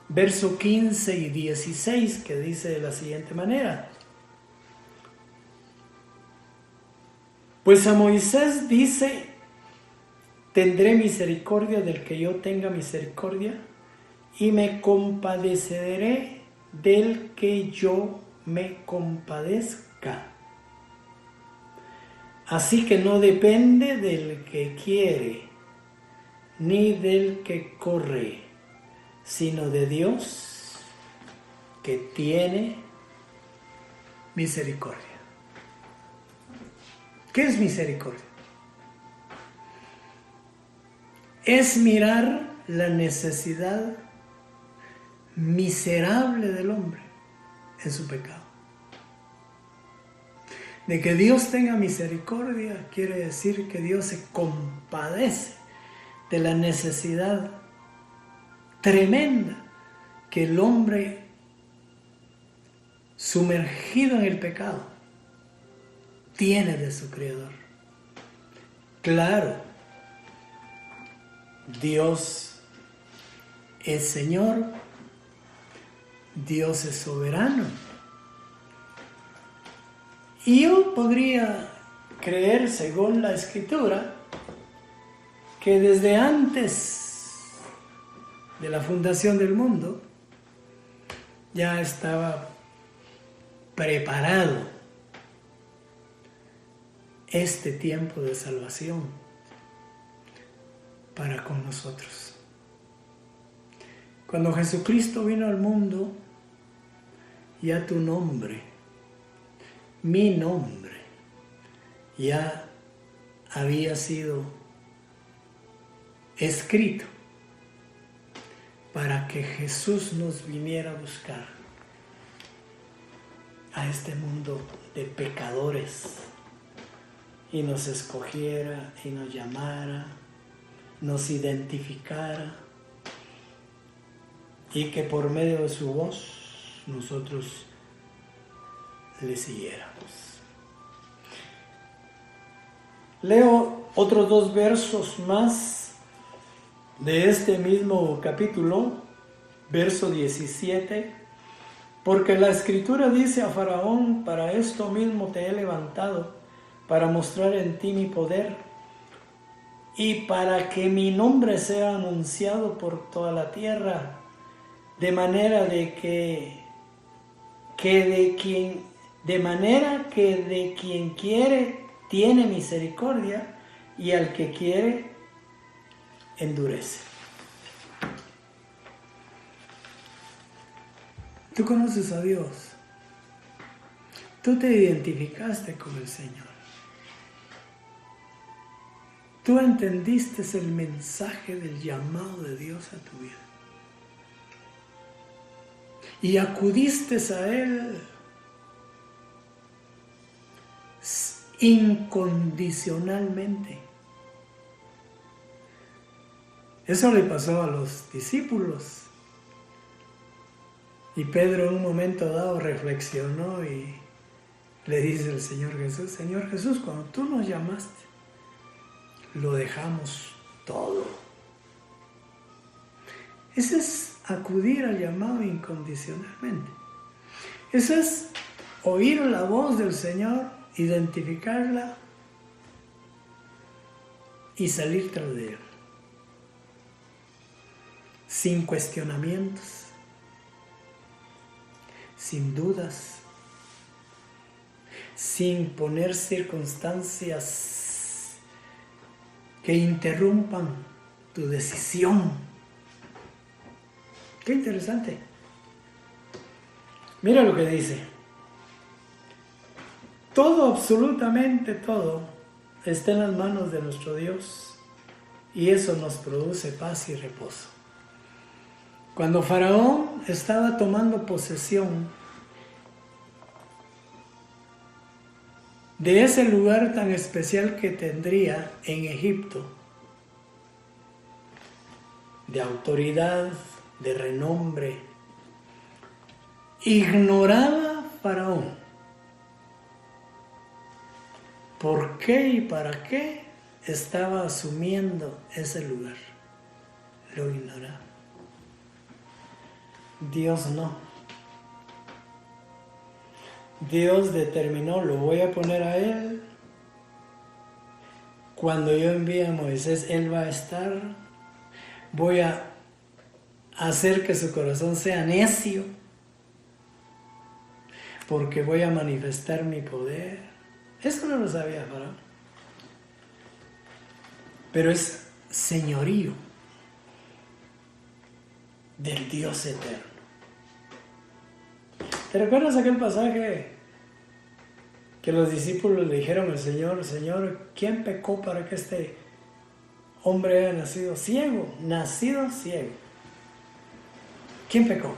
verso 15 y 16, que dice de la siguiente manera: pues a Moisés dice, tendré misericordia del que yo tenga misericordia, y me compadeceré del que yo me compadezca. Así que no depende del que quiere, ni del que corre, sino de Dios que tiene misericordia. ¿Qué es misericordia? Es mirar la necesidad miserable del hombre en su pecado. De que Dios tenga misericordia quiere decir que Dios se compadece de la necesidad tremenda que el hombre sumergido en el pecado tiene de su Creador. Claro, Dios es Señor, Dios es soberano. Y yo podría creer, según la Escritura, que desde antes de la fundación del mundo ya estaba preparado este tiempo de salvación para con nosotros. Cuando Jesucristo vino al mundo, ya tu nombre, mi nombre, ya había sido escrito para que Jesús nos viniera a buscar a este mundo de pecadores y nos escogiera y nos llamara, nos identificara y que por medio de su voz nosotros le siguiéramos. Leo otros 2 versos más de este mismo capítulo, verso 17. Porque la Escritura dice a Faraón: para esto mismo te he levantado, para mostrar en ti mi poder, y para que mi nombre sea anunciado por toda la tierra, de manera que de quien quiere tiene misericordia, y al que quiere endurece. Tú conoces a Dios. Tú te identificaste con el Señor. Tú entendiste el mensaje del llamado de Dios a tu vida. Y acudiste a Él incondicionalmente. Eso le pasó a los discípulos. Y Pedro en un momento dado reflexionó y le dice al Señor Jesús: Señor Jesús, cuando tú nos llamaste, lo dejamos todo. Ese es acudir al llamado incondicionalmente. Eso es oír la voz del Señor, identificarla y salir tras de Él. Sin cuestionamientos, sin dudas, sin poner circunstancias que interrumpan tu decisión. Qué interesante. Mira lo que dice: todo, absolutamente todo, está en las manos de nuestro Dios, y eso nos produce paz y reposo. Cuando Faraón estaba tomando posesión de ese lugar tan especial que tendría en Egipto, de autoridad, de renombre, ignoraba Faraón por qué y para qué estaba asumiendo ese lugar. Lo ignoraba. Dios no. Dios determinó: lo voy a poner a él. Cuando yo envíe a Moisés, él va a estar. Voy a hacer que su corazón sea necio, porque voy a manifestar mi poder. Eso no lo sabía Faraón. Pero es señorío del Dios eterno. ¿Te recuerdas aquel pasaje que los discípulos le dijeron al Señor: Señor, ¿quién pecó para que este hombre haya nacido ciego? Nacido ciego. ¿Quién pecó?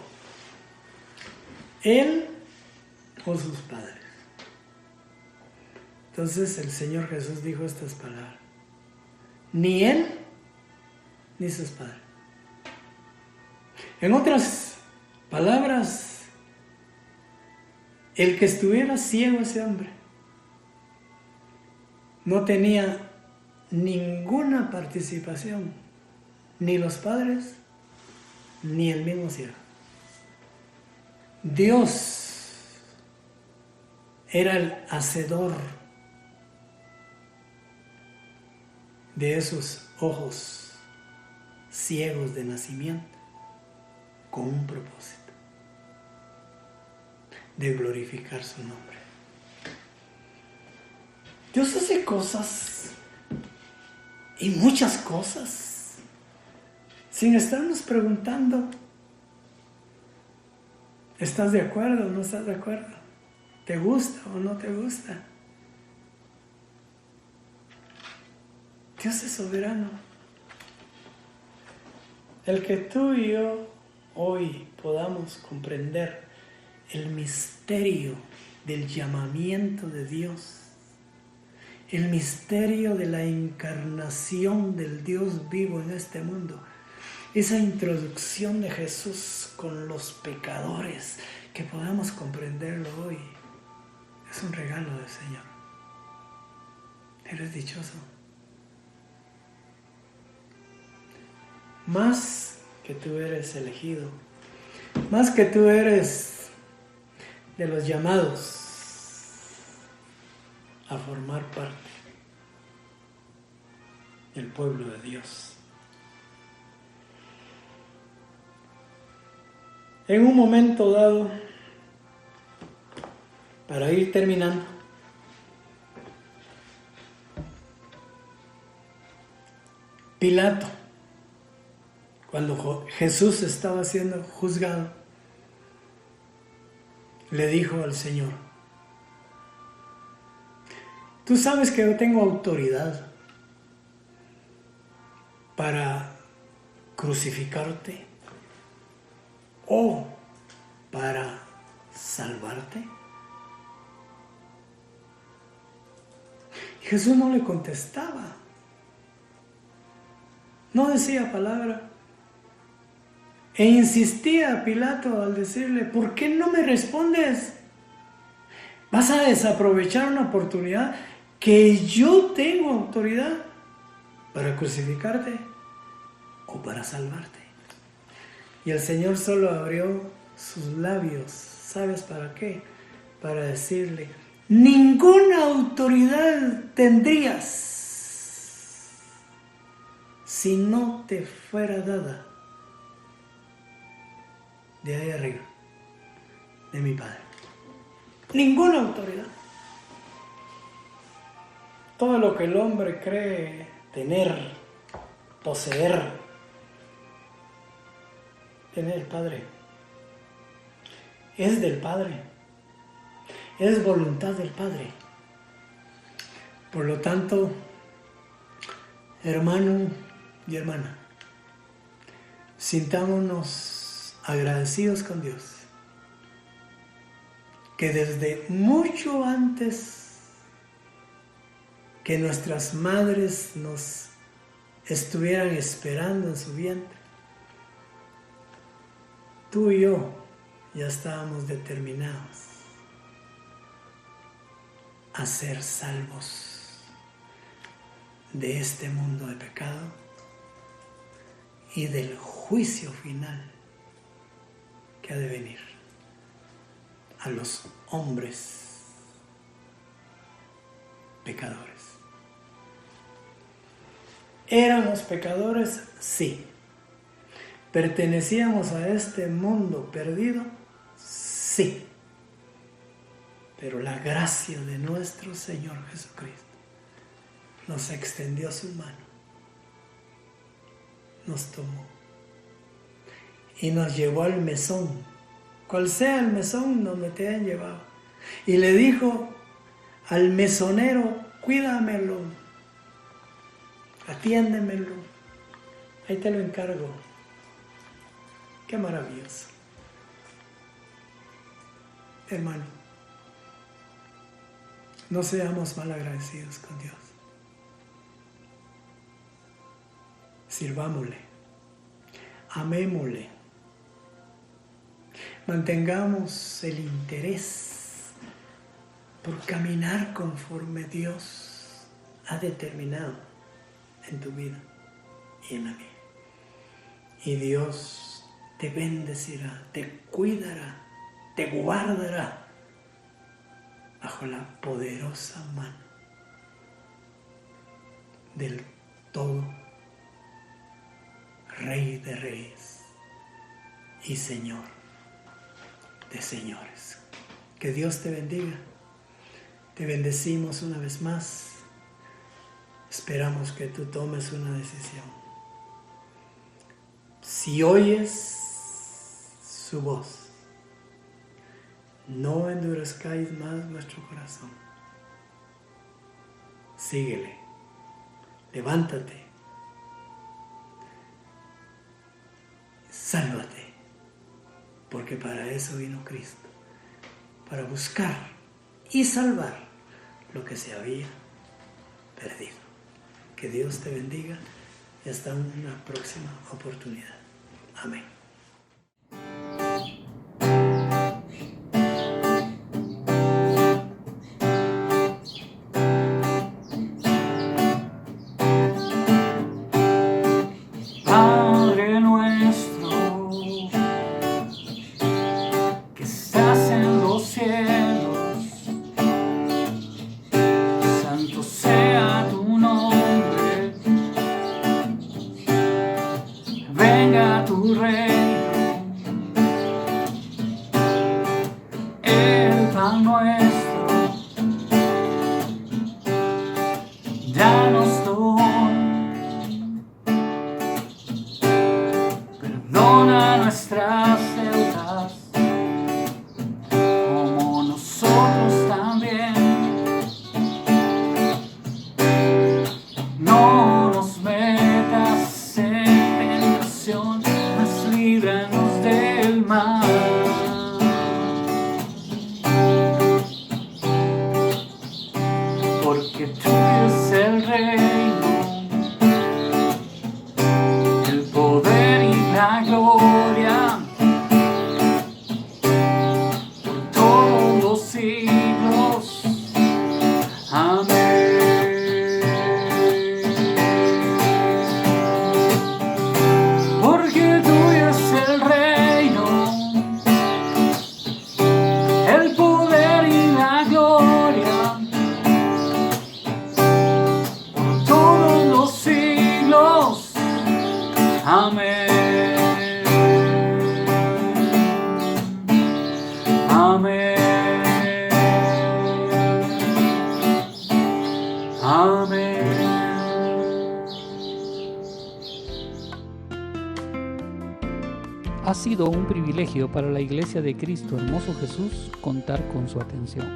¿Él o sus padres? Entonces el Señor Jesús dijo estas palabras: ni él ni sus padres. En otras palabras, el que estuviera ciego, ese hombre, no tenía ninguna participación, ni los padres, ni el mismo ciego. Dios era el hacedor de esos ojos ciegos de nacimiento, con un propósito: de glorificar su nombre. Dios hace cosas, y muchas cosas, sin estarnos preguntando: ¿estás de acuerdo o no estás de acuerdo? ¿Te gusta o no te gusta? Dios es soberano. El que tú y yo hoy podamos comprender el misterio del llamamiento de Dios el misterio de la encarnación del Dios vivo en este mundo. Esa introducción de Jesús con los pecadores, que podamos comprenderlo hoy, es un regalo del Señor. Eres dichoso. Más que tú eres elegido, más que tú eres de los llamados a formar parte del pueblo de Dios. En un momento dado, para ir terminando, Pilato, cuando Jesús estaba siendo juzgado, le dijo al Señor: tú sabes que yo tengo autoridad para crucificarte o para salvarte. Y Jesús no le contestaba, no decía palabra, e insistía Pilato al decirle: ¿por qué no me respondes? ¿Vas a desaprovechar una oportunidad que yo tengo autoridad para crucificarte o para salvarte? Y el Señor solo abrió sus labios, ¿sabes para qué? Para decirle: ninguna autoridad tendrías si no te fuera dada de ahí arriba, de mi Padre. Ninguna autoridad. Todo lo que el hombre cree tener, poseer, tiene el Padre. Es del Padre. Es voluntad del Padre. Por lo tanto, hermano y hermana, sintámonos agradecidos con Dios, que desde mucho antes que nuestras madres nos estuvieran esperando en su vientre, tú y yo ya estábamos determinados a ser salvos de este mundo de pecado y del juicio final que ha de venir a los hombres pecadores. ¿Éramos pecadores? Sí. ¿Pertenecíamos a este mundo perdido? Sí. Pero la gracia de nuestro Señor Jesucristo nos extendió su mano, nos tomó y nos llevó al mesón, cual sea el mesón donde te han llevado, y le dijo al mesonero: cuídamelo, atiéndemelo, ahí te lo encargo. Qué maravilloso, hermano. No seamos mal agradecidos con Dios. Sirvámosle, amémosle, mantengamos el interés por caminar conforme Dios ha determinado en tu vida y en la mía. Y Dios te bendecirá, te cuidará, te guardará bajo la poderosa mano del todo Rey de Reyes y Señor de señores. Que Dios te bendiga. Te bendecimos una vez más. Esperamos que tú tomes una decisión. Si oyes su voz, no endurezcáis más vuestro corazón. Síguele. Levántate. Sálvate. Porque para eso vino Cristo. Para buscar y salvar lo que se había perdido. Que Dios te bendiga y hasta una próxima oportunidad. Amén. Padre nuestro, que estás en los cielos, santo sea tu nombre, venga tu reino, el pan nuestro, danos hoy. Perdona nuestras deudas, como nosotros también. No nos metas en tentación, mas líbranos del mal. Porque tuyo es el reino, el poder y la gloria, por todos los siglos. Amén. Porque tuyo es el reino, el poder y la gloria, por todos los siglos. Amén. Amén. Amén. Ha sido un privilegio para la Iglesia de Cristo Hermoso Jesús contar con su atención.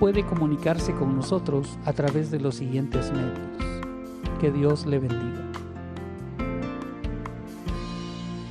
Puede comunicarse con nosotros a través de los siguientes medios. Que Dios le bendiga.